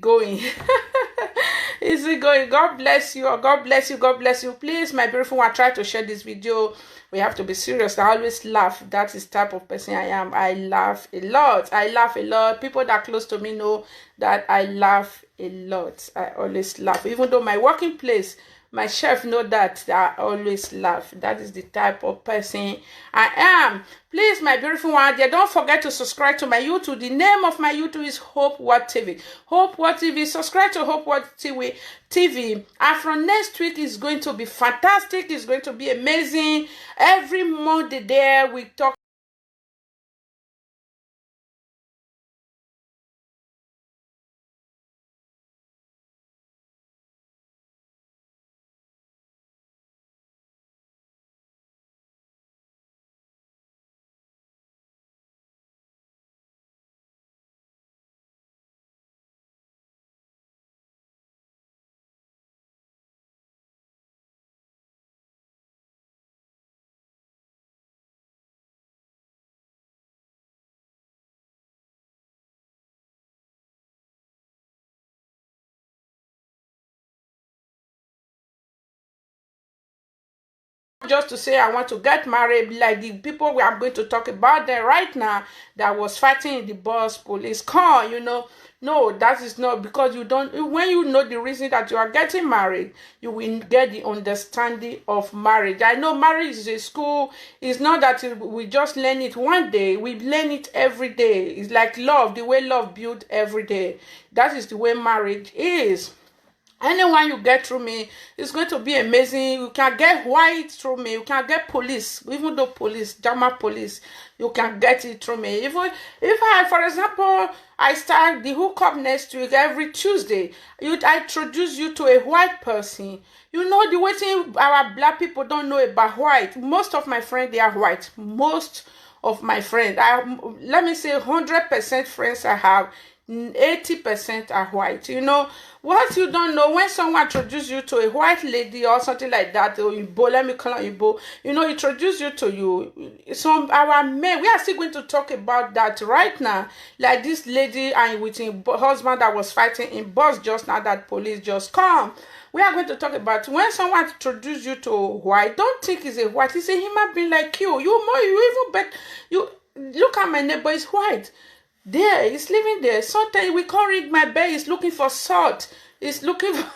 going? Is it going? God bless you. God bless you. God bless you. Please, my beautiful one, try to share this video. We have to be serious. I always laugh. That is type of person I am. I laugh a lot. I laugh a lot. People that are close to me know that I laugh a lot. I always laugh. Even though my working place, my chef know that I always laugh. That is the type of person I am. Please, my beautiful one, dear, don't forget to subscribe to my YouTube. The name of my YouTube is Hope What TV. Hope What TV. Subscribe to Hope What TV. And from next week is going to be fantastic. It's going to be amazing. Every Monday there we talk. Just to say I want to get married, like the people we are going to talk about them right now that was fighting in the bus police car, no, that is not, because you don't, when you know the reason that you are getting married, you will get the understanding of marriage. I know marriage is a school. It's not that we just learn it one day. We learn it every day. It's like love, the way love built every day. That is the way marriage is. Anyone you get through me, it's going to be amazing. You can get white through me. You can get police, even though police, German police, you can get it through me. Even if I, for example, I start the hookup next week every Tuesday, I introduce you to a white person. You know the way thing our black people don't know about white. Most of my friends, they are white. Most of my friends, let me say 100% friends I have, 80% are white. What you don't know, when someone introduce you to a white lady or something like that, or Igbo, let me call it Igbo, introduce you to you. Some our men, we are still going to talk about that right now. Like this lady and with her husband that was fighting in bus just now, that police just come. We are going to talk about when someone introduce you to white. Don't think it's a white. It's a human being like you. You even bet. You look at my neighbor. Is white. There, he's living there. Sometimes we can't read my bed. He's looking for salt. He's looking for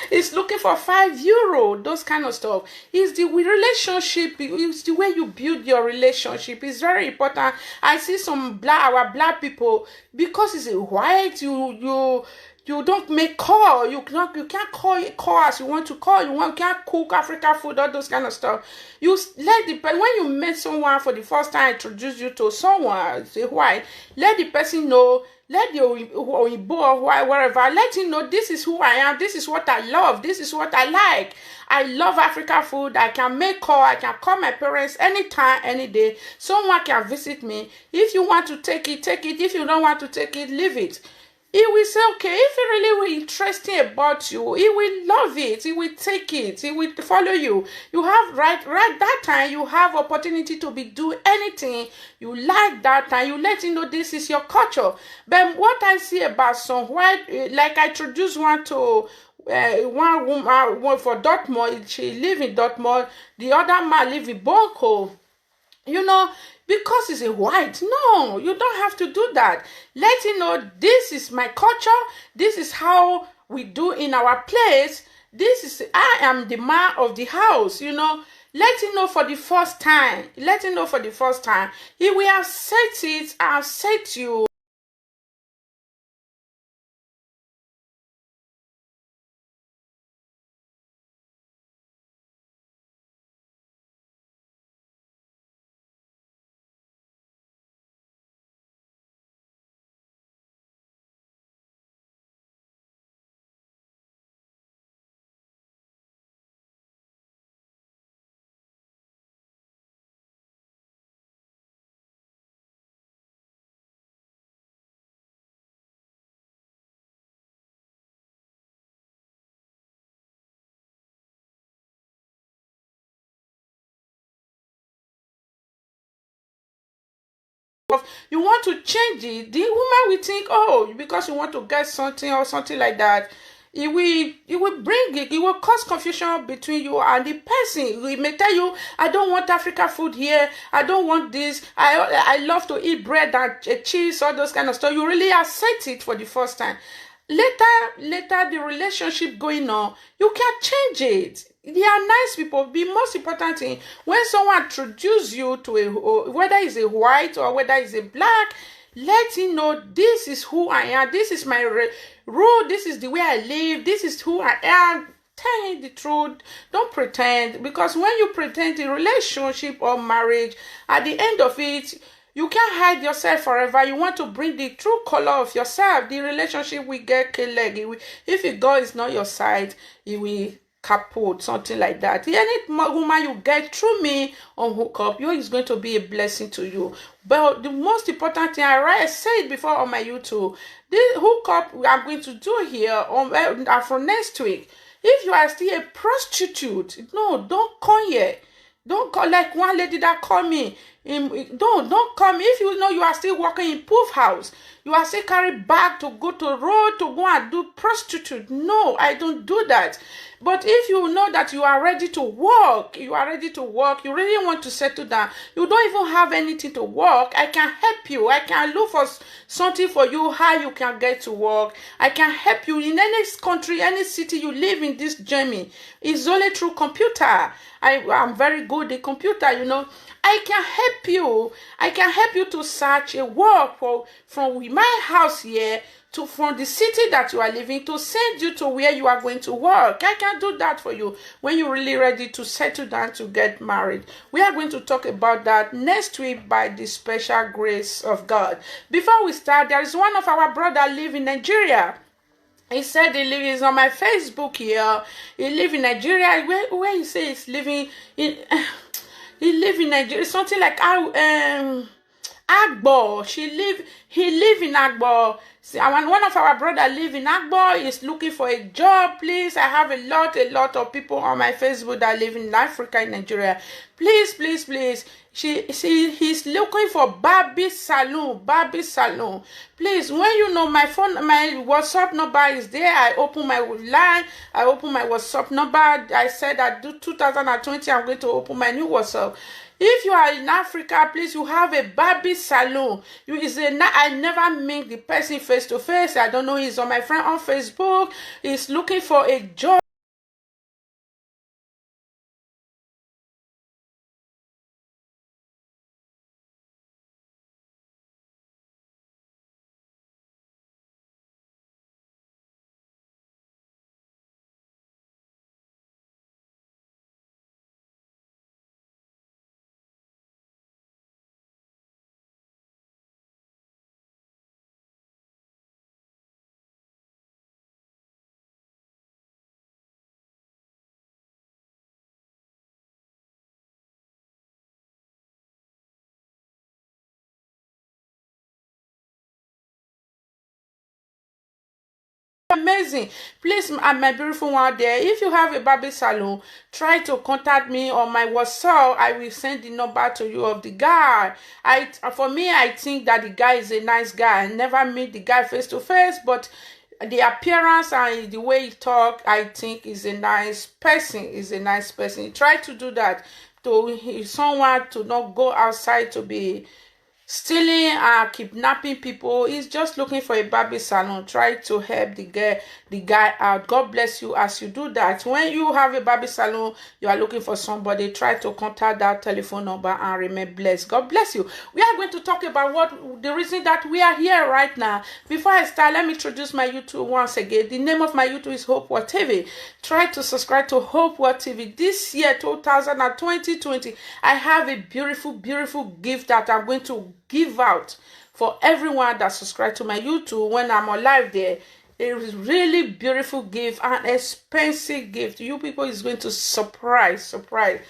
he's looking for €5. Those kind of stuff. It's the relationship. It's the way you build your relationship. It's very important. I see some our black people, because it's a white. You don't make call. You can't call as you want to call. You can't cook African food, all those kind of stuff. You let the person, when you meet someone for the first time, introduce you to someone, say why, let the person know, let the Oyibo or whatever, let him know this is who I am, this is what I love, this is what I like. I love African food. I can make call. I can call my parents anytime, any day. Someone can visit me. If you want to take it, take it. If you don't want to take it, leave it. He will say, okay, if he really will interesting about you, he will love it, he will take it, he will follow you. You have right that time, you have opportunity to be do anything you like that time. You let him know this is your culture. But what I see about some white, like I introduced one to one woman, one for Dortmund. She live in Dortmund. The other man live in Boko. Because he's a white. No, you don't have to do that. Let him know this is my culture. This is how we do in our place. I am the man of the house. Let him know for the first time. Let him know for the first time. He will accept it, accept you. you want to change it, the woman will think, oh, because you want to get something or something like that, it will cause confusion between you and the person. He may tell you, I don't want African food here, I don't want this, I love to eat bread and cheese, all those kind of stuff. You really accept it for the first time. Later the relationship going on, you can change it. They are nice people. The most important thing, when someone introduces you to whether it's a white or whether it's a black, let him know, this is who I am, this is my rule, this is the way I live, this is who I am. Tell him the truth. Don't pretend, because when you pretend in relationship or marriage, at the end of it, you can't hide yourself forever. You want to bring the true color of yourself. The relationship will get leg. If a girl is not your side, it will kaput, something like that. Any woman you get through me on hookup, you is going to be a blessing to you. But the most important thing, I said it before on my YouTube, this hookup we are going to do here from next week. If you are still a prostitute, no, don't come here. Don't call like one lady that called me. Don't come. If you know you are still working in Poof House, you are still carrying bag to go to road to go and do prostitute. No, I don't do that. But if you know that you are ready to work, you really want to settle down, you don't even have anything to work, I can help you. I can look for something for you, how you can get to work. I can help you in any country, any city you live in this journey. It's only through computer. I'm very good at computer, you know. I can help you. I can help you to search a work from my house here from the city that you are living to send you to where you are going to work. I can do that for you when you're really ready to settle down to get married. We are going to talk about that next week by the special grace of God. Before we start, there is one of our brother live in Nigeria. He said he's on my Facebook here. He live in Nigeria. Where he say he's living in he live in Nigeria, something like Agbo. He live in Agbo. One of our brother live in Agbo. He's looking for a job. Please, I have a lot of people on my Facebook that live in Africa, in Nigeria. Please. He's looking for Barbie Salon. Please, when you know my WhatsApp number is there. I open my line. I open my WhatsApp number. I said that 2020 I'm going to open my new WhatsApp. If you are in Africa, please, you have a Barbie Salon. I never meet the person face to face. I don't know. He's on my friend on Facebook. He's looking for a job. Amazing. Please, my beautiful one there, if you have a Barbie Salon, try to contact me on my WhatsApp. I will send the number to you of the guy. For me, I think that the guy is a nice guy. I never meet the guy face to face, but the appearance and the way he talk, I think is a nice person. Try to do that to someone to not go outside to be stealing and kidnapping people. He's just looking for a Barbie Salon. Try to help the guy out. God bless you as you do that. When you have a Barbie Salon, you are looking for somebody, try to contact that telephone number and remain blessed. God bless you. We are going to talk about the reason that we are here right now. Before I start, let me introduce my YouTube once again. The name of my YouTube is Hope World TV. Try to subscribe to Hope World TV. This year, 2020, I have a beautiful gift that I'm going to give out for everyone that subscribe to my YouTube when I'm on live there. It is really beautiful gift, an expensive gift. You people is going to surprise because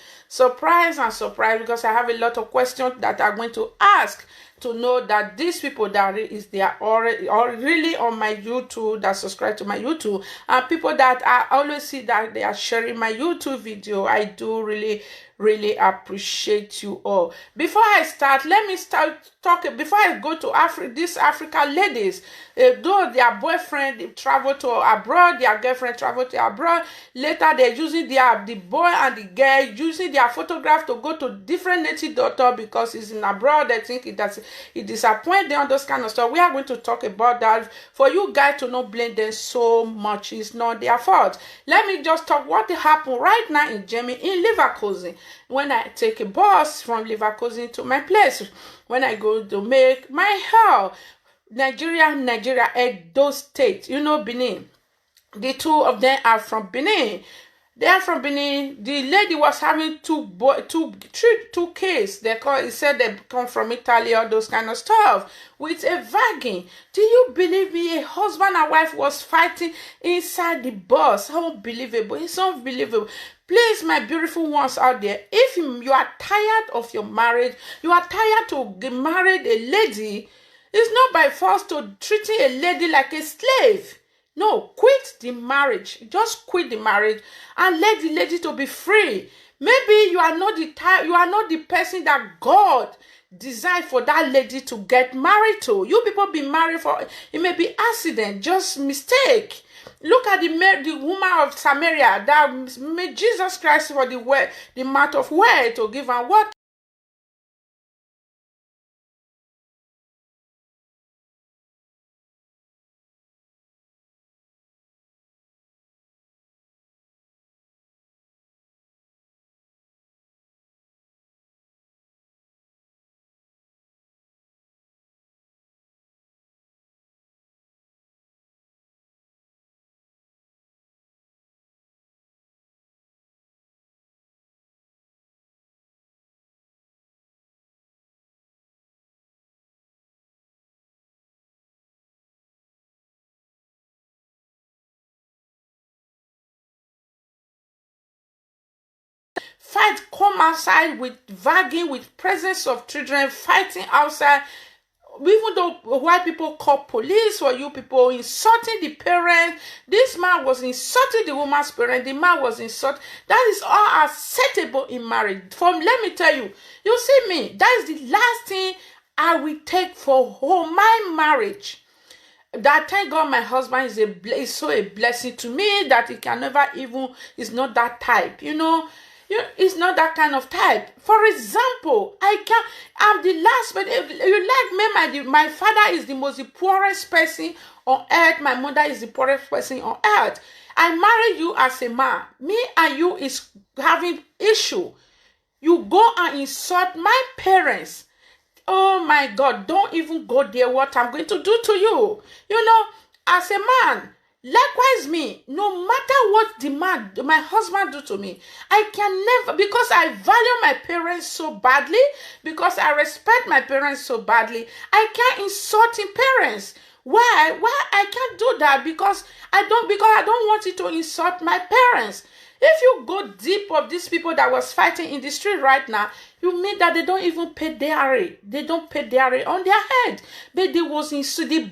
I have a lot of questions that I'm going to ask to know that these people that they are already or really on my YouTube, that subscribe to my YouTube, and people that I always see that they are sharing my YouTube video. I do really appreciate you all. Before I start, let me start talking. Before I go to Africa, these African ladies, though their boyfriend travel to abroad, their girlfriend travel to abroad, later they're using the boy and the girl using their photograph to go to different native doctor because he's in abroad. They think it disappoint them, those kind of stuff. We are going to talk about that for you guys to not blame them so much. It's not their fault. Let me just talk what happened right now in Germany, in Leverkusen. When I take a bus from Leverkusen to my place, when I go to make my hair, Nigeria, Edo State, Benin. The two of them are from Benin. They are from Benin. The lady was having two kids. He said they come from Italy, all those kind of stuff, with a wagon. Do you believe me? A husband and wife was fighting inside the bus. Unbelievable. It's unbelievable. Please, my beautiful ones out there, if you are tired of your marriage, you are tired to get married a lady, it's not by force to treating a lady like a slave. No, quit the marriage. Just quit the marriage and let the lady to be free. Maybe you are not the person that God designed for that lady to get married to. You people be married for, it may be accident, just mistake. Look at the woman of Samaria that made Jesus Christ for the mouth of word to give her water. Fight, come outside with wagging, with presence of children, fighting outside. Even though white people call police for you people, insulting the parents. This man was insulting the woman's parent. The man was insulting. That is all acceptable in marriage. Let me tell you, you see me, that is the last thing I will take for home, my marriage. That thank God my husband is so a blessing to me that he can never even, is not that type, it's not that kind of type. For example, I'm the last, but if you like me, my father is the most poorest person on earth. My mother is the poorest person on earth. I married you as a man. Me and you is having issue. You go and insult my parents. Oh my God, don't even go there. What I'm going to do to you. As a man, likewise me, no matter what my husband do to me, I can never, because I value my parents so badly, because I respect my parents so badly, I can't insult in parents. Why I can't do that? Because I don't want you to insult my parents. If you go deep of these people that was fighting in the street right now, you mean that they don't even pay dowry. They don't pay dowry on their head. But the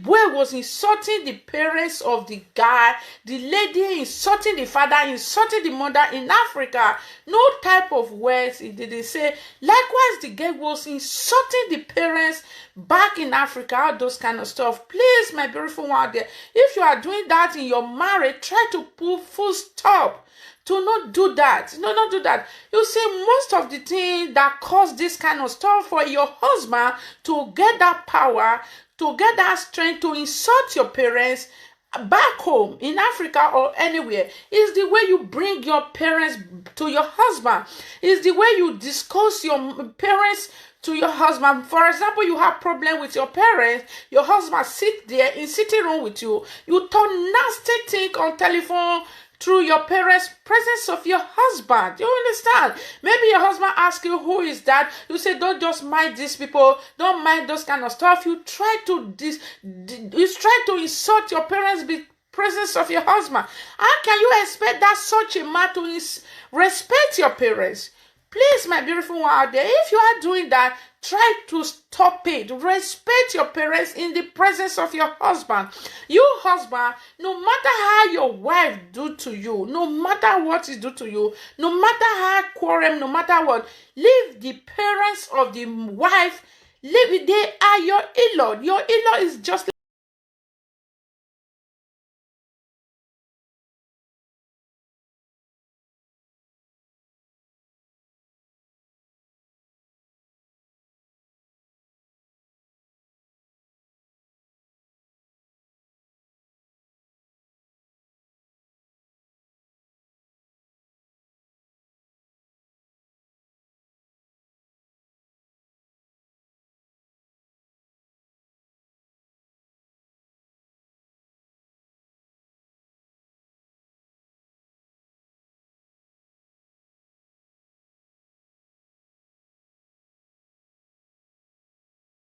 boy was insulting the parents of the guy, the lady insulting the father, insulting the mother in Africa. No type of words he didn't say. Likewise, the girl was insulting the parents back in Africa, all those kind of stuff. Please, my beautiful one out there, if you are doing that in your marriage, try to put full stop. To not do that. No, not do that. You see, most of the things that cause this kind of stuff for your husband to get that power, to get that strength to insult your parents back home in Africa or anywhere is the way you bring your parents to your husband. Is the way you discuss your parents to your husband. For example, you have problem with your parents, your husband sit there in sitting room with you, you talk nasty thing on telephone through your parents' presence of your husband. You understand? Maybe your husband asks you, who is that? You say, don't just mind these people. Don't mind those kind of stuff. You try to insult your parents' presence of your husband. How can you expect that such a man to respect your parents? Please, my beautiful one out there, if you are doing that, try to stop it. Respect your parents in the presence of your husband. You husband, no matter how your wife do to you, no matter what is do to you, no matter how quarrel, no matter what, leave the parents of the wife, leave it. They are your in-law. Your in-law is just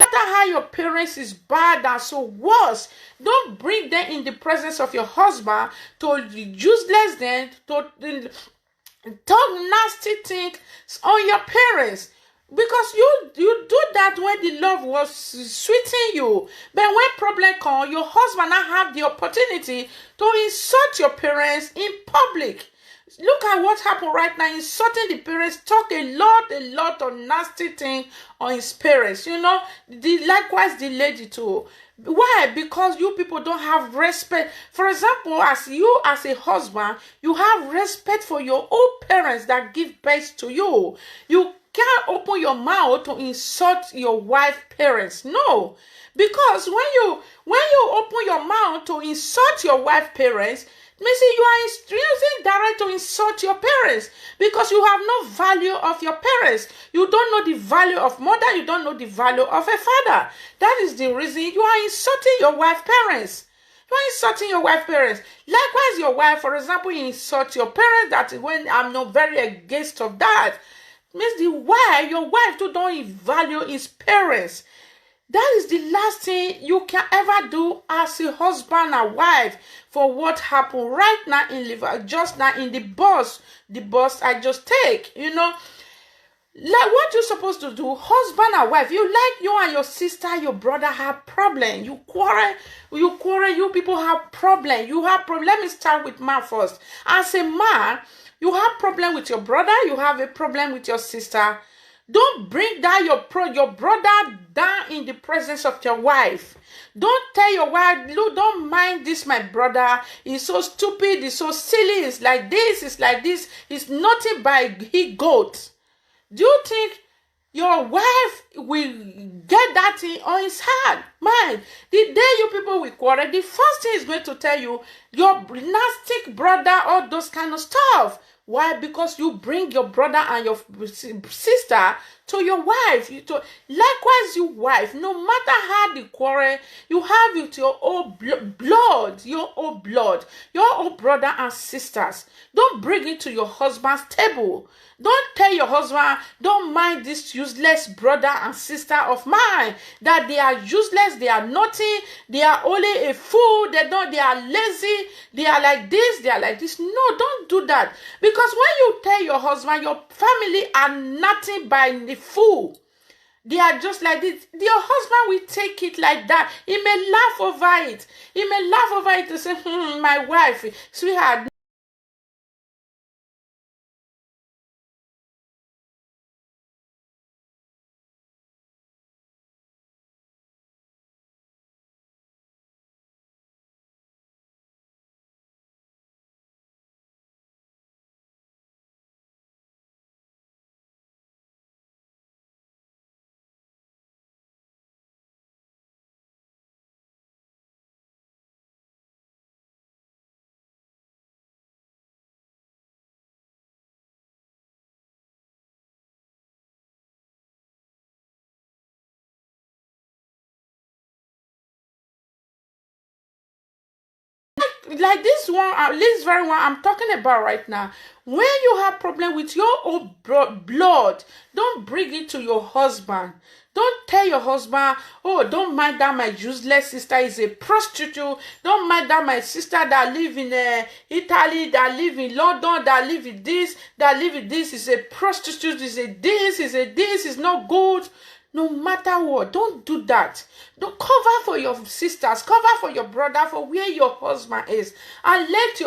matter how your parents is bad and so worse, don't bring them in the presence of your husband to useless them, to talk nasty things on your parents, because you do that when the love was sweetening you, but when problem come, your husband now have the opportunity to insult your parents in public. Look at what happened right now, insulting the parents, talk a lot of nasty things on his parents. Likewise the lady too. Why? Because you people don't have respect. For example, as you as a husband, you have respect for your own parents that give birth to you. You can't open your mouth to insult your wife parents. No. Because when you open your mouth to insult your wife parents, means you are using direct to insult your parents, because you have no value of your parents. You don't know the value of mother. You don't know the value of a father. That is the reason you are insulting your wife parents. You are insulting your wife parents. Likewise, your wife, for example, you insult your parents. That is when I'm not very against of that. Means your wife too don't value his parents. That is the last thing you can ever do as a husband and wife for what happened right now in Liverpool, just now in the bus I just take. Like what you supposed to do, husband and wife, you and your sister, your brother have problem. You quarrel, you people have problem. You have problem. Let me start with man first. As a man, you have problem with your brother, you have a problem with your sister. Don't bring down your brother down in the presence of your wife. Don't tell your wife, look, don't mind this, my brother. He's so stupid, he's so silly, it's like this, it's like this. It's nothing by he goat. Do you think your wife will get that thing on his heart? Mind, the day you people will quarrel, the first thing is going to tell you, your nasty brother, all those kind of stuff. Why? Because you bring your brother and your sister to your wife. Likewise, your wife, no matter how the quarrel, you have with your own blood, your own brother and sisters. Don't bring it to your husband's table. Don't tell your husband, don't mind this useless brother and sister of mine, that they are useless, they are nothing, they are only a fool, they are lazy, they are like this, they are like this. No, don't do that. Because when you tell your husband, your family are nothing by the fool. They are just like this. Your husband will take it like that. He may laugh over it. He may laugh over it to say, my wife, sweetheart, like this one, this very one I'm talking about right now. When you have problem with your own blood, don't bring it to your husband. Don't tell your husband, oh, don't mind that my useless sister is a prostitute. Don't mind that my sister that live in Italy, that live in London, that live in this is a prostitute, is a this, is not good. No matter what, don't do that. Don't cover for your sisters, cover for your brother, for where your husband is, and let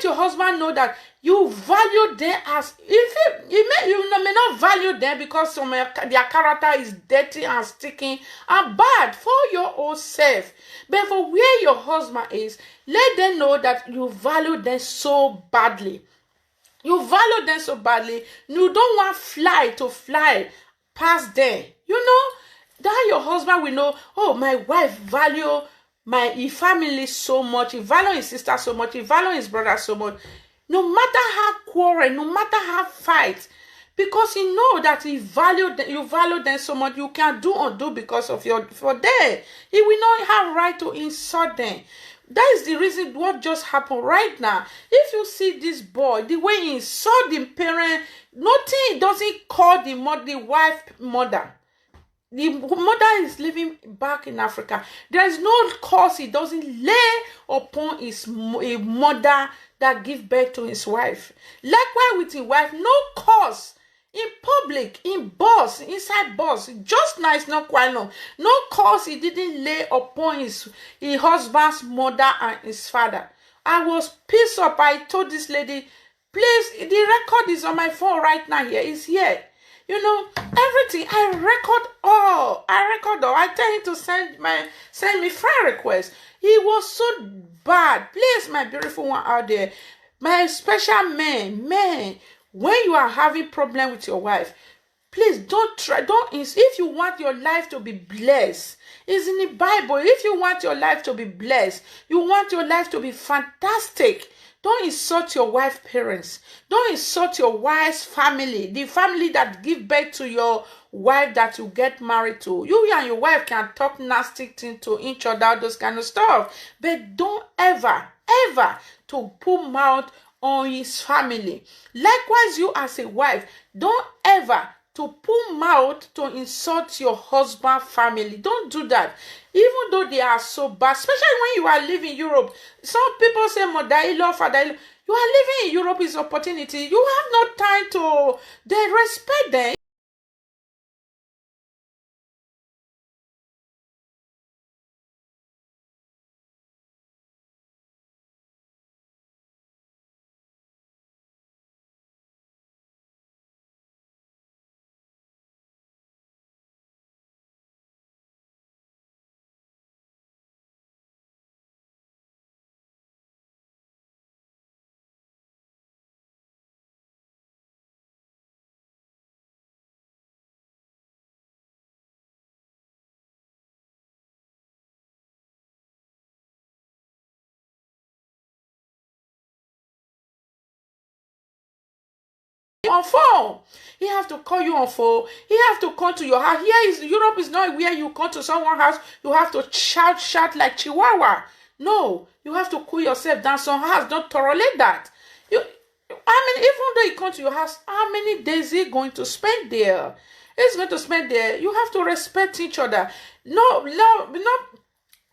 your husband know that you value them. As if you may not value them because their character is dirty and sticky and bad for your own self, but for where your husband is, let them know that you value them so badly. You value them so badly. You don't want to fly past them. You know, that your husband will know, oh, my wife value his family so much, he value his sister so much, he value his brother so much. No matter how quarrel, no matter how fight, because he know that you value them so much, you can do undo because of for them. He will not have right to insult them. That is the reason what just happened right now. If you see this boy, the way he insult the parent, nothing doesn't call the wife mother. The mother is living back in Africa. There is no cause he doesn't lay upon a mother that give birth to his wife. Likewise with his wife, no cause. In public, in bus, inside bus, just nice, not quite long. No cause he didn't lay upon his husband's mother and his father. I was pissed up. I told this lady, please, the record is on my phone right now here. It's here. You know, everything. I record all. I tell him to send me friend request. He was so bad. Please, my beautiful one out there, my special man, when you are having problem with your wife, please if you want your life to be blessed, it's in the Bible. If you want your life to be blessed, you want your life to be fantastic, don't insult your wife's parents. Don't insult your wife's family, the family that give birth to your wife that you get married to. You and your wife can talk nasty things to each other, those kind of stuff. But don't ever to put mouth on his family. Likewise, you as a wife, don't ever to put mouth to insult your husband's family. Don't do that. Even though they are so bad, especially when you are living in Europe. Some people say mother-in-law, father-in-law. You are living in Europe is opportunity. You have no time to they respect them. On phone. He have to call you on phone. He have to come to your house. Europe is not where you come to someone's house. You have to shout like Chihuahua. No, you have to cool yourself down. Some house don't tolerate that. Even though he come to your house, how many days he going to spend there? He's going to spend there. You have to respect each other. No.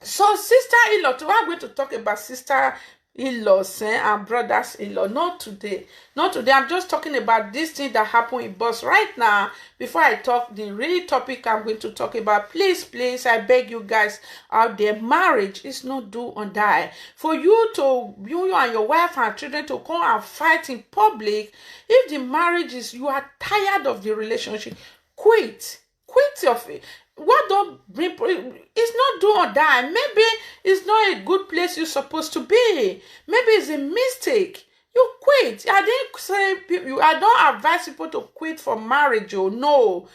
So sister-in-law, we're going to talk about sister-in-laws and brothers-in-law. Not today. I'm just talking about this thing that happened in bus right now. Before I talk the real topic I'm going to talk about, please, I beg you guys out there, marriage is not do or die. For you and your wife and children to come and fight in public, if the marriage is, you are tired of the relationship, quit your what don't bring, it's not do or die. Maybe it's not a good place you're supposed to be. Maybe it's a mistake. You quit. I didn't say I don't advise people to quit for marriage. Oh no.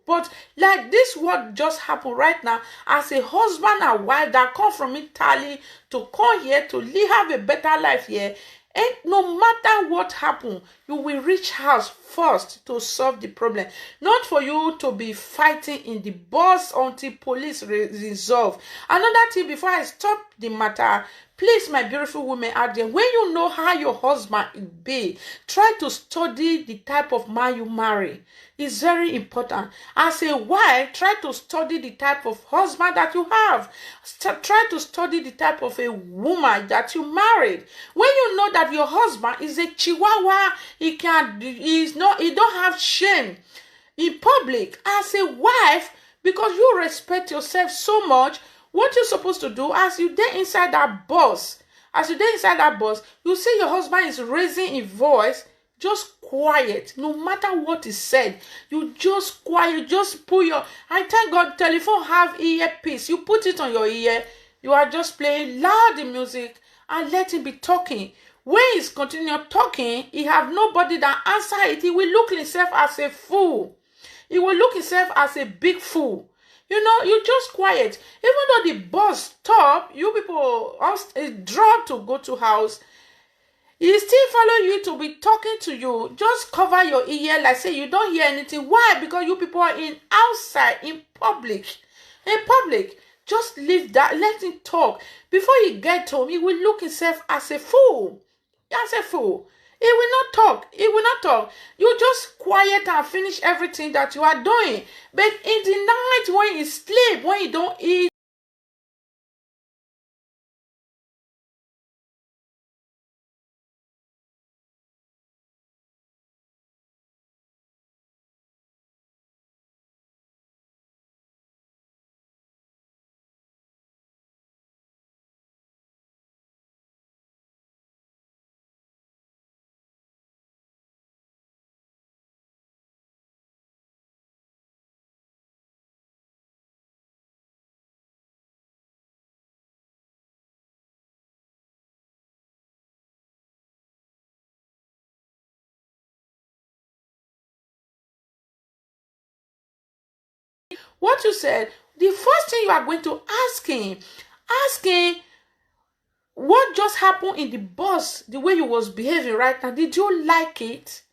But like this, what just happened right now, as a husband and wife that come from Italy to come here to have a better life here, And no matter what happens, you will reach house first to solve the problem. Not for you to be fighting in the bus until police resolve. Another thing before I stop the matter, please, my beautiful women out there, when you know how your husband be, try to study the type of man you marry. It's very important. As a wife, try to study the type of husband that you have. Try to study the type of a woman that you married. When you know that your husband is a chihuahua, he don't have shame in public as a wife, because you respect yourself so much. What you're supposed to do, as you dey inside that bus, you see your husband is raising his voice, just quiet. No matter what is said, you just quiet. Just put your, I thank God telephone have earpiece. You put it on your ear. You are just playing loud the music and let him be talking. When he's continue talking, he have nobody that answer it. He will look himself as a fool. He will look himself as a big fool. You know, you just quiet. Even though the bus stop, you people drop to go to house, he still follow you to be talking to you. Just cover your ear like say you don't hear anything. Why? Because you people are in outside, in public. In public. Just leave that. Let him talk. Before he get home, he will look himself as a fool. As a fool. He will not talk. He will not talk. You just quiet and finish everything that you are doing. But in the night when you sleep, when you don't eat, what you said, the first thing you are going to ask him, what just happened in the bus, the way you was behaving right now, did you like it?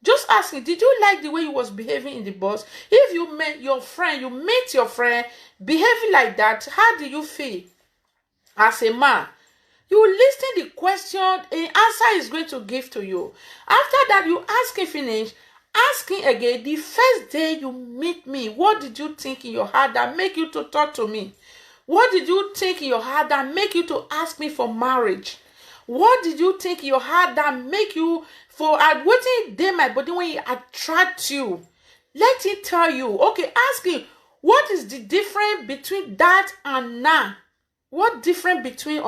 Just ask him, did you like the way you was behaving in the bus? If you met your friend behaving like that, how do you feel as a man? You listen the question, the answer is going to give to you. After that, you ask him finish, ask him again, the first day you meet me, what did you think in your heart that make you to talk to me? What did you think in your heart that make you to ask me for marriage? What did you think in your heart that make you for waiting day my body when he attract you? Let him tell you. Okay, ask him, what is the difference between that and now? What difference between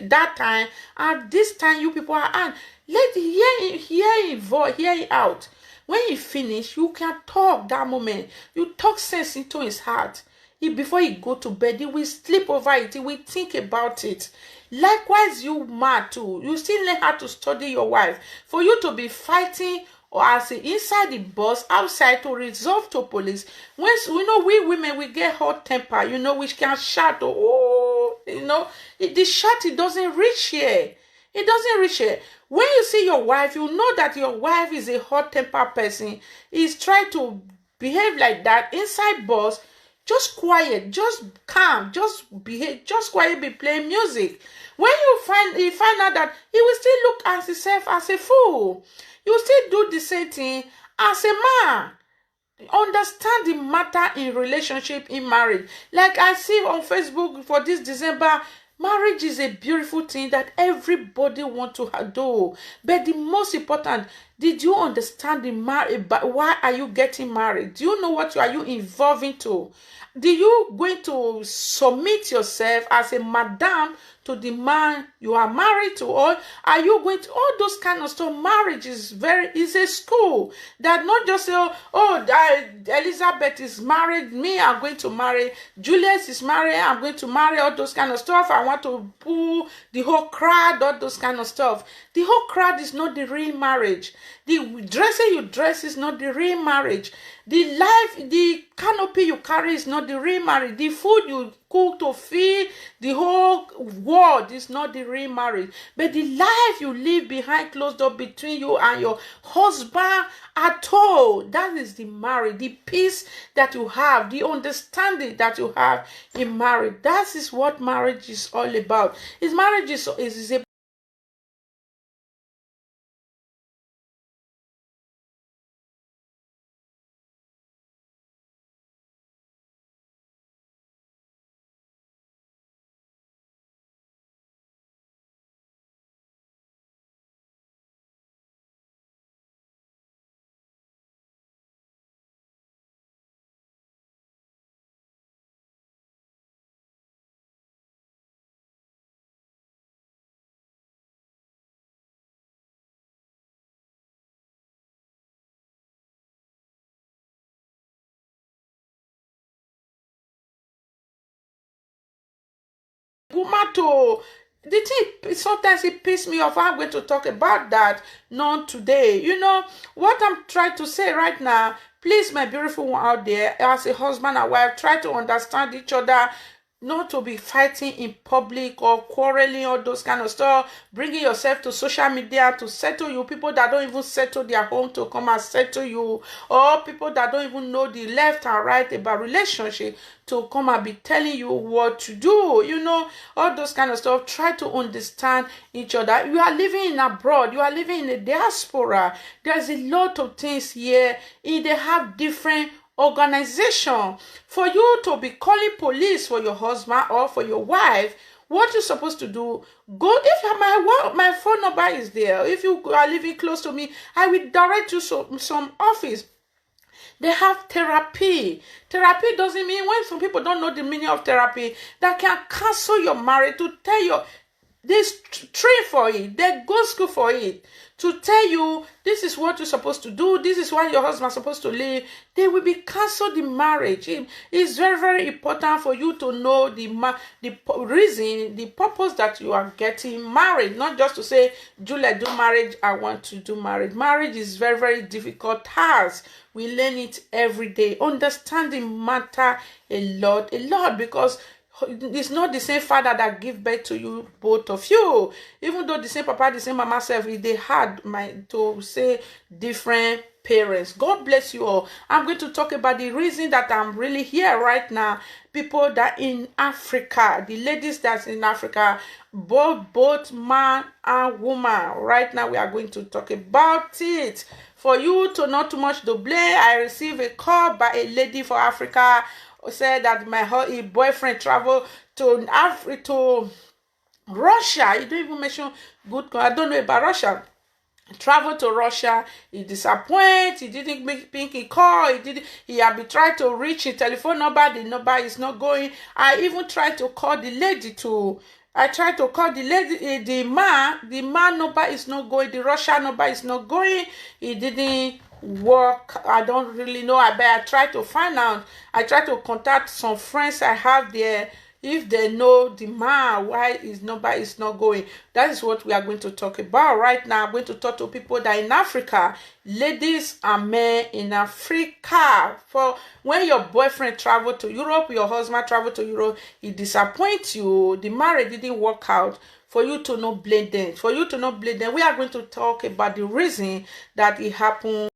that time and this time you people are on? Let hear it out. When he finish, you can talk that moment. You talk sense into his heart. Before he go to bed, he will sleep over it. He will think about it. Likewise, you man too. You still learn how to study your wife. For you to be fighting or as inside the bus, outside to resolve to police. When we know we women, we get hot temper, you know, we can shout, oh, you know, the shout, it doesn't reach here. It doesn't reach here. When you see your wife, you know that your wife is a hot temper person. He's trying to behave like that inside bus. Just quiet, just calm, just behave, just quiet, be playing music. When you find out that he will still look at himself as a fool. You still do the same thing as a man. Understand the matter in relationship, in marriage. Like I see on Facebook for this December, marriage is a beautiful thing that everybody want to do. But the most important, did you understand the marriage? Why are you getting married? Do you know what are you involving to? Do you going to submit yourself as a madam to the man you are married to, or are you going to all those kind of stuff? Marriage is a school that not just say, Elizabeth is married, me I'm going to marry, Julius is married, I'm going to marry, all those kind of stuff. I want to pull the whole crowd, all those kind of stuff. The whole crowd is not the real marriage. The dressing you dress is not the real marriage. The life, the canopy you carry is not the real marriage. The food you cook to feed the whole world is not the real marriage. But the life you live behind closed door between you and your husband at all, that is the marriage. The peace that you have, the understanding that you have in marriage. That is what marriage is all about. Marriage is a woman to the thing sometimes it pisses me off. I'm going to talk about that not today. What I'm trying to say right now, please, my beautiful one out there, as a husband and wife, try to understand each other, not to be fighting in public or quarreling or those kind of stuff, bringing yourself to social media to settle you, people that don't even settle their home to come and settle you, or people that don't even know the left and right about relationship to come and be telling you what to do, all those kind of stuff. Try to understand each other. You are living in abroad, you are living in a diaspora. There's a lot of things here. They have different organization. For you to be calling police for your husband or for your wife, what you're supposed to do, go, if my phone number is there, if you are living close to me, I will direct you some office. They have therapy. Therapy doesn't mean, when some people don't know the meaning of therapy, that can cancel your marriage, to tell you, they train for it, they go school for it, to tell you this is what you're supposed to do, this is why your husband's supposed to live. They will be cancel the marriage. It's very, very important for you to know the reason, the purpose that you are getting married. Not just to say, Juliet, do marriage, I want to do marriage. Marriage is very, very difficult task. We learn it every day. Understanding matter a lot, because it's not the same father that give birth to you, both of you. Even though the same papa, the same mama self, they had to say different parents. God bless you all. I'm going to talk about the reason that I'm really here right now. People that in Africa, the ladies that's in Africa, both man and woman. Right now we are going to talk about it. For you to not too much to blame, I received a call by a lady for Africa, said that my boyfriend traveled to Russia. You don't even mention good. I don't know about Russia. Traveled to Russia. He disappointed. He didn't make a call. He had been trying to reach his telephone number. The number is not going. I even tried to call the lady too. I tried to call the lady, the man number is not going. The Russian number is not going. It didn't work. I don't really know. I tried to find out. I tried to contact some friends I have there, if they know the man, why his number is not going. That is what we are going to talk about right now. I'm going to talk to people that are in Africa, ladies and men in Africa. For when your boyfriend traveled to Europe, your husband traveled to Europe, he disappoints you, the marriage didn't work out, for you to not blame them. For you to not blame them, we are going to talk about the reason that it happened.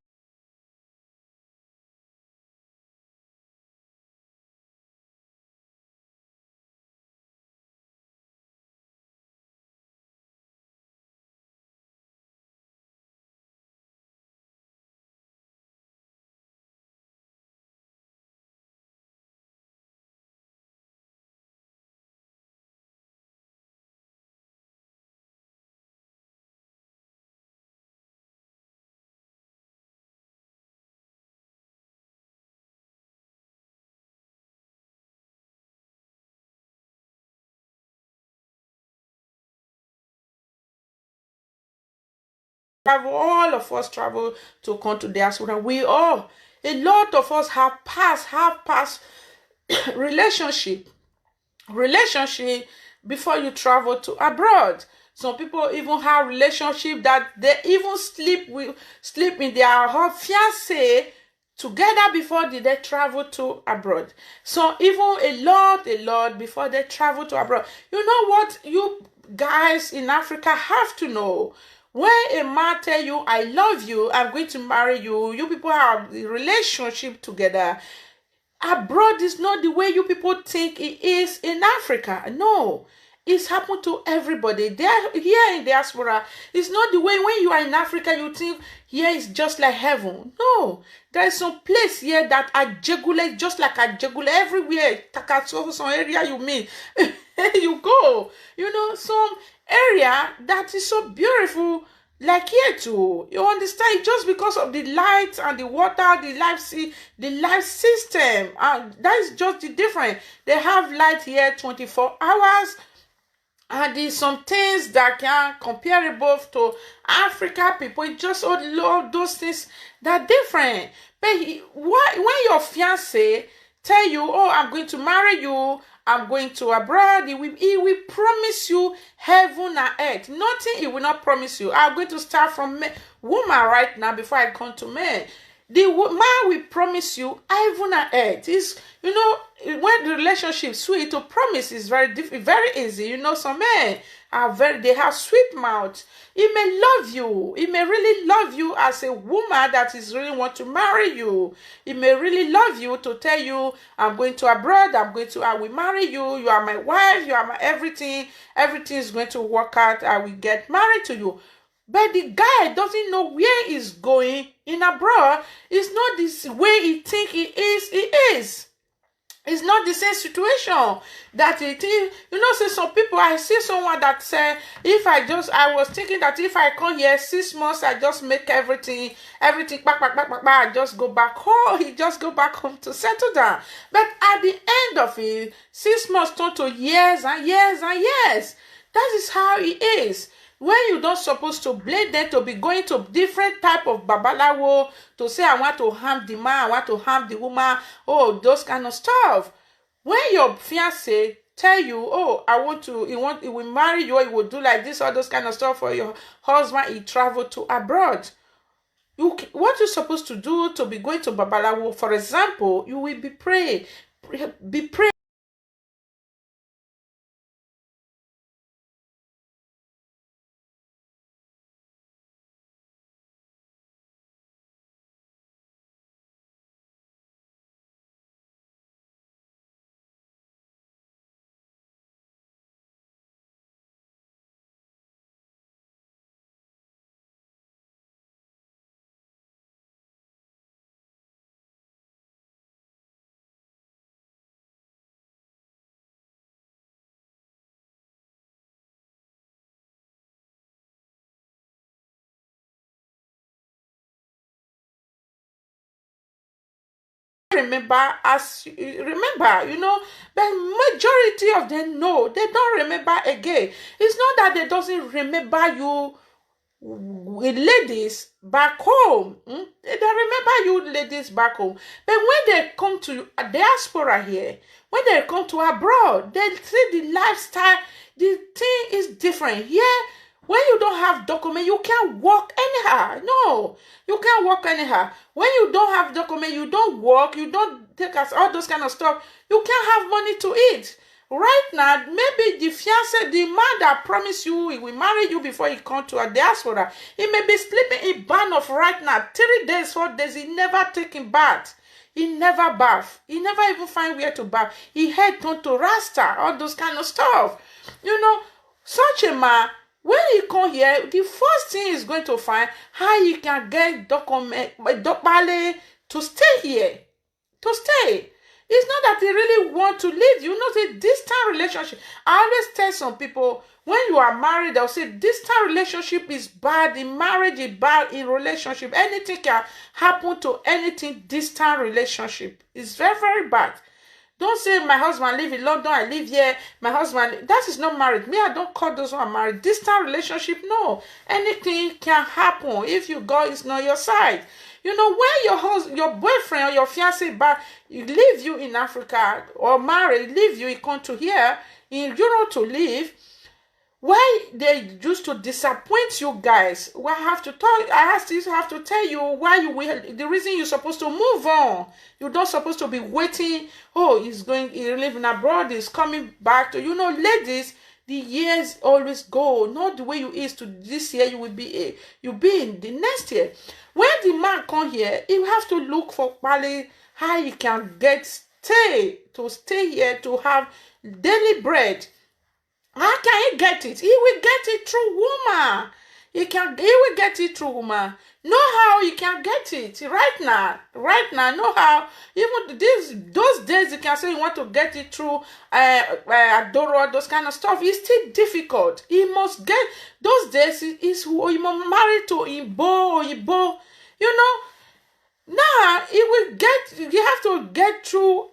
All of us travel to come to diaspora. A lot of us have past relationship before you travel to abroad. Some people even have relationship that they even sleep in their fiancé together before they travel to abroad. So even a lot before they travel to abroad. You know what you guys in Africa have to know? When a man tell you, I love you, I'm going to marry you, you people have the relationship together. Abroad is not the way you people think it is in Africa. No. It's happened to everybody. They're here in diaspora. It's not the way when you are in Africa, you think here is just like heaven. No. There is some place here that Ajegule, just like Ajegule, everywhere. Takaso, some area you meet. You go. You know, some area that is so beautiful. Like here too, you understand? Just because of the light and the water, the life system, and that is just the difference. They have light here 24 hours, and there's some things that can comparable to Africa people. It's just all those things that are different. But when your fiance tell you, oh, I'm going to marry you, I'm going to abroad, he will promise you heaven and earth. Nothing he will not promise you. I'm going to start from woman right now before I come to man. The man will promise you heaven and earth. Is, you know, when the relationship sweet, to promise is very difficult, very easy. You know, some men are they have sweet mouth. He may love you. He may really love you as a woman that is really want to marry you. He may really love you to tell you, I'm going to abroad, I will marry you, you are my wife, you are my everything, everything is going to work out, I will get married to you. But the guy doesn't know where he's going in abroad. It's not this way he think he is. It's not the same situation that it is. You know, say some people, I see someone that say, I was thinking that if I come here 6 months, I just make everything, back, I just go back home. He just go back home to settle down. But at the end of it, 6 months turn to years and years and years. That is how it is. When you don't supposed to blame them to be going to different type of babalawo to say I want to harm the man, I want to harm the woman, oh, those kind of stuff. When your fiance tell you, oh, he will marry you, or he will do like this, all those kind of stuff for your husband, he travel to abroad. What you're supposed to do to be going to babalawo, for example, you will be praying. Remember, you know, but majority of them know they don't remember again. It's not that they doesn't remember you with ladies back home. They remember you ladies back home. But when they come to a diaspora here, when they come to abroad, they see the lifestyle, the thing is different. Here, when you don't have document, you can't walk anyhow. No, you can't walk anyhow. When you don't have document, you don't walk, you don't take us all those kind of stuff. You can't have money to eat. Right now, maybe the fiancé, the man that promised you he will marry you before he come to a diaspora, he may be sleeping in bath of right now, 3 days, 4 days, he never taking bath. He never bath. He never even find where to bath. He head turn to Rasta, all those kind of stuff. You know, such a man, when he come here, the first thing he's going to find how he can get document to stay here. To stay. It's not that they really want to leave. You know, the distant relationship. I always tell some people, when you are married, they'll say distant relationship is bad, in marriage is bad, in relationship. Anything can happen to anything distant relationship. It's very, very bad. Don't say my husband live in London, I live here, my husband, that is not married. Me, I don't call those who are married. Distant relationship, no. Anything can happen if you go, it's not your side. You know, when your boyfriend or your fiancé leave you in Africa or married, leave you, he come to here in Europe to live, why they used to disappoint you guys. Well, I still have to tell you why you will, the reason you're supposed to move on. You're not supposed to be waiting. Oh, he's living abroad, he's coming back to, ladies, the years always go, not the way you is to this year, you'll be in the next year. When the man come here, he have to look for quality, how he can stay here to have daily bread. How can he get it? He will get it through woman. He will get it through woman. Know how he can get it right now. Right now, know how. Even those days you can say you want to get it through Adoro, those kind of stuff. It's still difficult. He must get those days. He must marry to Igbo. Now he will get. You have to get through